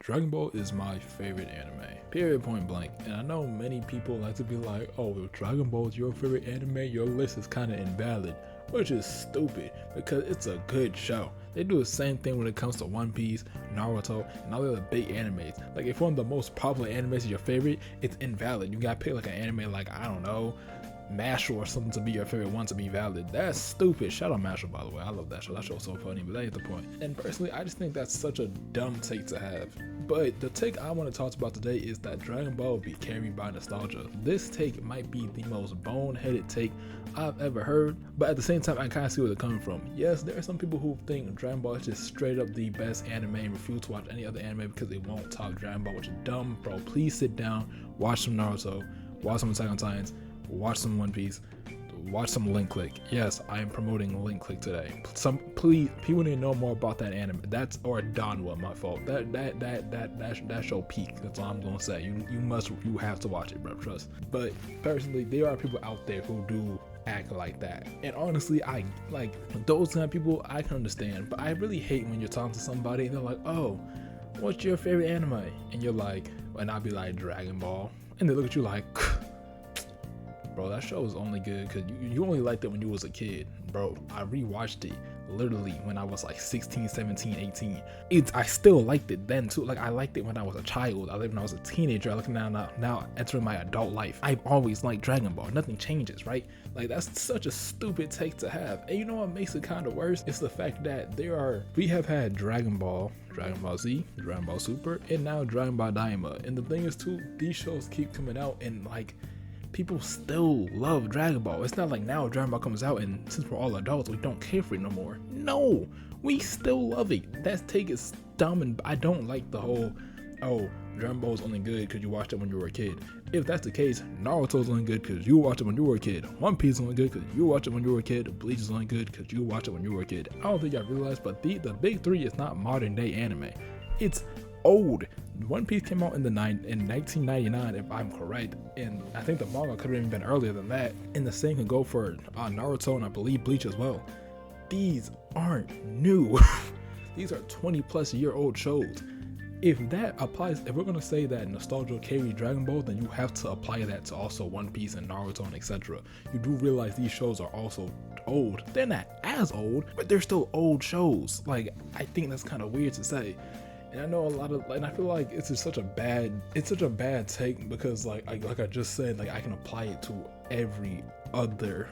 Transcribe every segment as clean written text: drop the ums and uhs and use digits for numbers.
Dragon Ball is my favorite anime, period, point blank. And I know many people like to be like, oh, if Dragon Ball is your favorite anime, your list is kind of invalid, which is stupid because it's a good show. They do the same thing when it comes to One Piece, Naruto, and all the other big animes. Like, if one of the most popular animes is your favorite, it's invalid. You gotta pick like an anime like, I don't know, Mashal or something to be your favorite one to be valid. That's stupid. Shout out Mashal, by the way. I love that show. That show's so funny, but that ain't the point. And personally, I just think that's such a dumb take to have. But the take I want to talk about today is that Dragon Ball be carried by nostalgia. This take might be the most boneheaded take I've ever heard, but at the same time, I kind of see where they're coming from. Yes, there are some people who think Dragon Ball is just straight up the best anime and refuse to watch any other anime because they won't top Dragon Ball, which is dumb, bro. Please sit down, watch some Naruto, watch some Attack on Titans, watch some One Piece, watch some Link Click. Yes, I am promoting Link Click today. Please, people need to know more about that anime. That's or Donwa, my fault. That show peak. That's all I'm gonna say. You have to watch it, bro. Trust. But personally, there are people out there who do act like that, and honestly, I like those kind of people. I can understand, but I really hate when you're talking to somebody and they're like, "Oh, what's your favorite anime?" And you're like, and I'll be like, "Dragon Ball," and they look at you like, bro, that show is only good because you only liked it when you was a kid. Bro, I rewatched it literally when I was like 16, 17, 18. I still liked it then too. Like, I liked it when I was a child. I liked it when I was a teenager. I look now entering my adult life. I've always liked Dragon Ball. Nothing changes, right? Like, that's such a stupid take to have. And you know what makes it kind of worse? It's the fact that we have had Dragon Ball, Dragon Ball Z, Dragon Ball Super, and now Dragon Ball Daima. And the thing is too, these shows keep coming out and like, people still love Dragon Ball. It's not like now Dragon Ball comes out and since we're all adults, we don't care for it no more. No, we still love it. That take is dumb, and I don't like the whole, oh, Dragon Ball is only good because you watched it when you were a kid. If that's the case, Naruto is only good because you watched it when you were a kid. One Piece is only good because you watched it when you were a kid. Bleach is only good because you watched it when you were a kid. I don't think y'all realize, but the big three is not modern day anime. It's old. One Piece came out in 1999, if I'm correct, and I think the manga could have even been earlier than that. And the same can go for Naruto and I believe Bleach as well. These aren't new. These are 20-plus-year-old shows. If that applies, if we're gonna say that nostalgia carried Dragon Ball, then you have to apply that to also One Piece and Naruto and etc. You do realize these shows are also old. They're not as old, but they're still old shows. Like, I think that's kind of weird to say. And I know a lot of, and I feel like it's such a bad take because like I just said, like, I can apply it to every other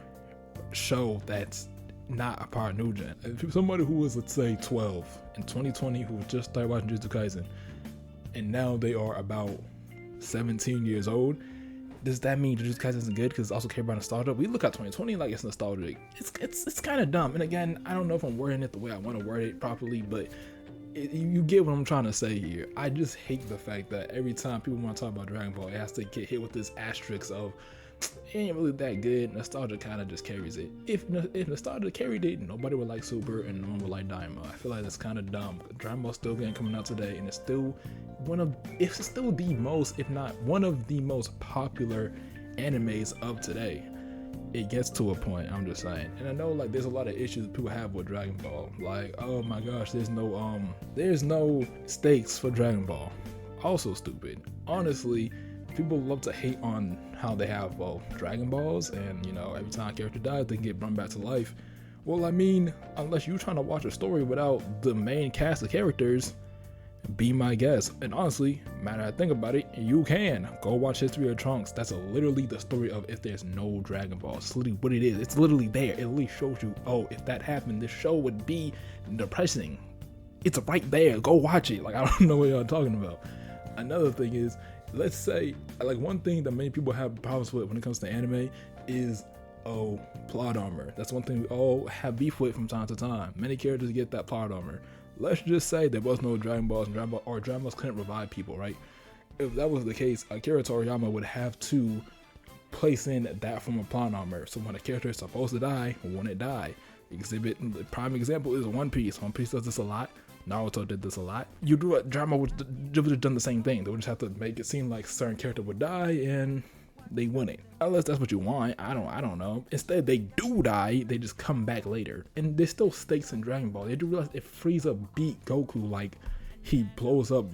show that's not a part of New Gen. If somebody who was, let's say, 12 in 2020 who just started watching Jujutsu Kaisen, and now they are about 17 years old, does that mean Jujutsu Kaisen isn't good because it's also carried by nostalgia? We look at 2020 like it's nostalgic. It's kind of dumb. And again, I don't know if I'm wording it the way I want to word it properly, but you get what I'm trying to say here. I just hate the fact that every time people want to talk about Dragon Ball, it has to get hit with this asterisk of it ain't really that good. Nostalgia kind of just carries it. If nostalgia carried it, nobody would like Super and no one would like Daima. I feel like that's kind of dumb. Dragon Ball's still coming out today, and it's still the most, if not one of the most popular animes of today. It gets to a point, I'm just saying. And I know, like, there's a lot of issues people have with Dragon Ball. Like, oh my gosh, there's no stakes for Dragon Ball. Also stupid. Honestly, people love to hate on how they have, well, Dragon Balls, and, you know, every time a character dies, they can get brought back to life. Well, I mean, unless you're trying to watch a story without the main cast of characters, be my guest. And honestly, matter how I think about it, you can go watch History of Trunks. That's literally the story of if there's no Dragon Ball. It's literally what it is. It's literally there. It literally shows you, oh, if that happened, this show would be depressing. It's right there. Go watch it. Like, I don't know what y'all talking about. Another thing is, let's say, like, one thing that many people have problems with when it comes to anime is, oh, plot armor. That's one thing we all have beef with from time to time. Many characters get that plot armor. Let's just say there was no Dragon Balls and Dragon Balls couldn't revive people, right? If that was the case, Akira Toriyama would have to place in that form of plot armor. So when a character is supposed to die, wouldn't die. The prime example is One Piece. One Piece does this a lot. Naruto did this a lot. You do a drama would have done the same thing. They would just have to make it seem like a certain character would die and they wouldn't. Unless that's what you want. I don't know. Instead, they do die. They just come back later. And there's still stakes in Dragon Ball. They do realize if Frieza beat Goku, like, he blows up.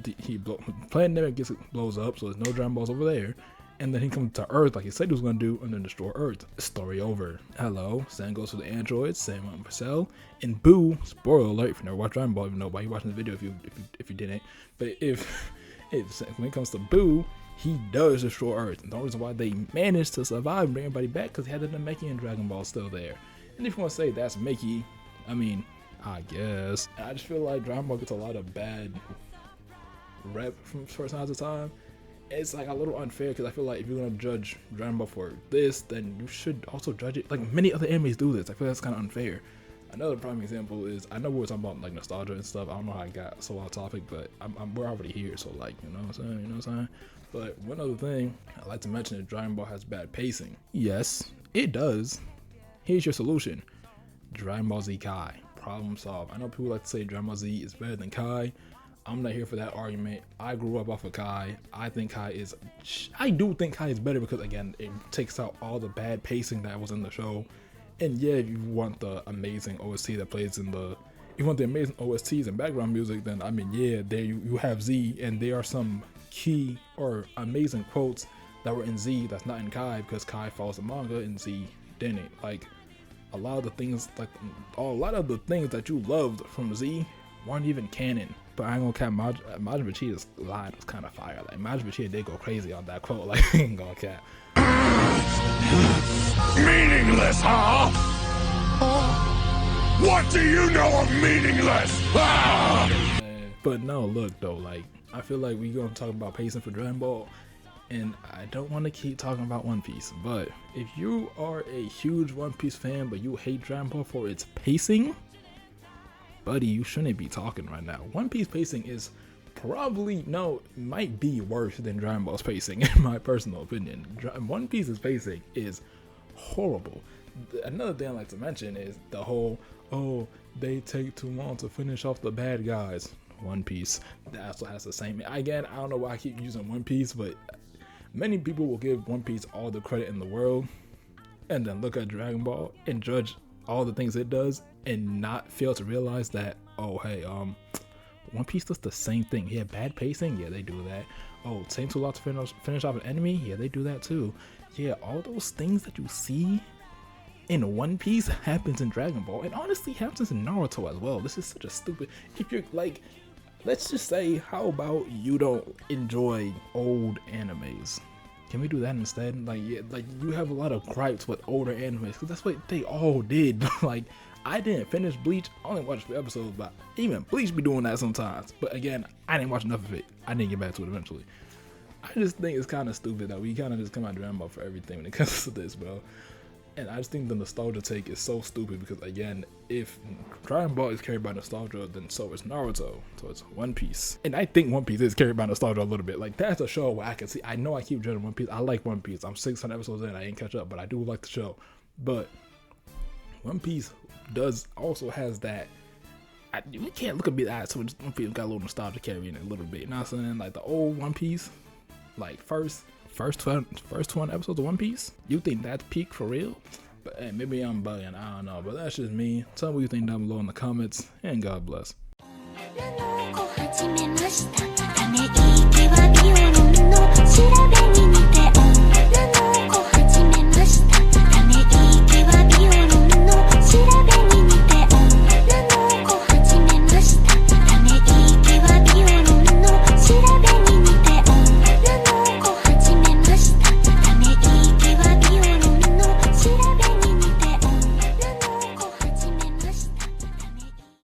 Planet Namek blows up, so there's no Dragon Balls over there. And then he comes to Earth like he said he was gonna do, and then destroy Earth. Story over. Hello, same goes for the androids, same one for Cell. And Boo, spoiler alert if you never watched Dragon Ball, even though why you watching the video if you didn't. But when it comes to Boo, he does destroy Earth. And the only reason why they managed to survive and bring everybody back because he had the Namekian Dragon Ball still there. And if you want to say that's Mickey, I mean, I guess. I just feel like Dragon Ball gets a lot of bad rep from first time to time. It's like a little unfair because I feel like if you're gonna judge Dragon Ball for this, then you should also judge it like many other animes do this. I feel that's kind of unfair. Another prime example is, I know we were talking about like nostalgia and stuff. I don't know how I got so off topic, but we're already here, so like, you know what I'm saying? You know what I'm saying? But one other thing I'd like to mention is Dragon Ball has bad pacing. Yes, it does. Here's your solution: Dragon Ball Z Kai. Problem solved. I know people like to say Dragon Ball Z is better than Kai. I'm not here for that argument. I grew up off of Kai. I do think Kai is better because, again, it takes out all the bad pacing that was in the show. And yeah, if you want the amazing OST that plays in the, if you want the amazing OSTs and background music, then I mean, yeah, there you have Z, and there are some key or amazing quotes that were in Z that's not in Kai because Kai follows the manga and Z didn't. Like a lot of the things that you loved from Z weren't even canon. But I ain't gonna cap, Majin Vegeta's line was kind of fire. Like Majin Vegeta did go crazy on that quote. Like I ain't gonna cap. Meaningless, huh? What do you know of meaningless? But no, look though, like I feel like we gonna talk about pacing for Dragon Ball, and I don't want to keep talking about One Piece. But if you are a huge One Piece fan, but you hate Dragon Ball for its pacing, buddy, you shouldn't be talking right now. One Piece pacing is might be worse than Dragon Ball's pacing in my personal opinion. One Piece's pacing is horrible. Another thing I like to mention is the whole, oh, they take too long to finish off the bad guys. One Piece, that also has the same. Again, I don't know why I keep using One Piece, but many people will give One Piece all the credit in the world and then look at Dragon Ball and judge all the things it does and not fail to realize that, oh hey, One Piece does the same thing. Yeah, bad pacing, yeah, they do that. Oh, taking too long to finish off an enemy, yeah, they do that too. Yeah, all those things that you see in One Piece happens in Dragon Ball, and honestly happens in Naruto as well. This is such a stupid, if you're like, let's just say, how about you don't enjoy old animes? Can we do that instead? Like, yeah, like you have a lot of gripes with older animes because that's what they all did. Like, I didn't finish Bleach. I only watched 3 episodes, but even Bleach be doing that sometimes. But again, I didn't watch enough of it. I didn't get back to it eventually. I just think it's kind of stupid that we kind of just come out Dragon Ball for everything when it comes to this, bro. And I just think the nostalgia take is so stupid because, again, if Dragon Ball is carried by nostalgia, then so is Naruto. So it's One Piece. And I think One Piece is carried by nostalgia a little bit. Like, that's a show where I can see, I know I keep judging One Piece. I like One Piece. I'm 600 episodes in. I ain't catch up, but I do like the show. But One Piece also has that, we can't look at me that, so One Piece got a little nostalgia carrying it a little bit. You know what I'm saying? Like the old One Piece, like first 20 episodes of One Piece, you think that's peak for real? But hey, maybe I'm bugging, I don't know, but that's just me. Tell me what you think down below in the comments, and God bless.